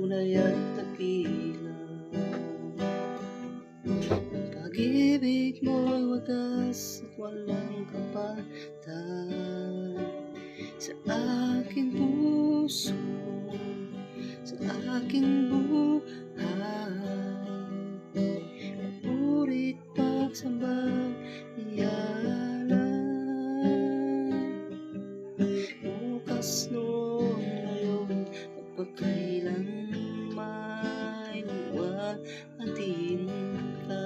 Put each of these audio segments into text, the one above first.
tunay at dakila. Pag-ibig mo'y wagas at walang kapatan sa aking puso, sa aking buhay. Papuri't pagsambang iyalan, bukas noon ngayon magpakailanman luwalhatin ka.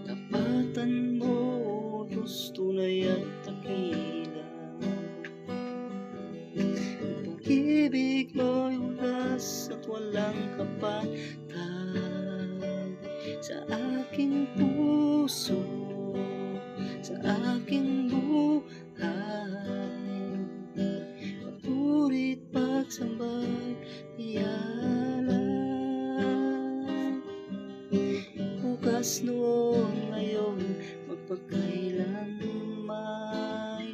Tapatan mo, Diyos, tunay at dakila. Pag-ibig mo'y wagas at walang kapantay sa aking puso, sa aking buhay. Papuri't pagsambay iyalan, bukas noon ngayon magpakailanman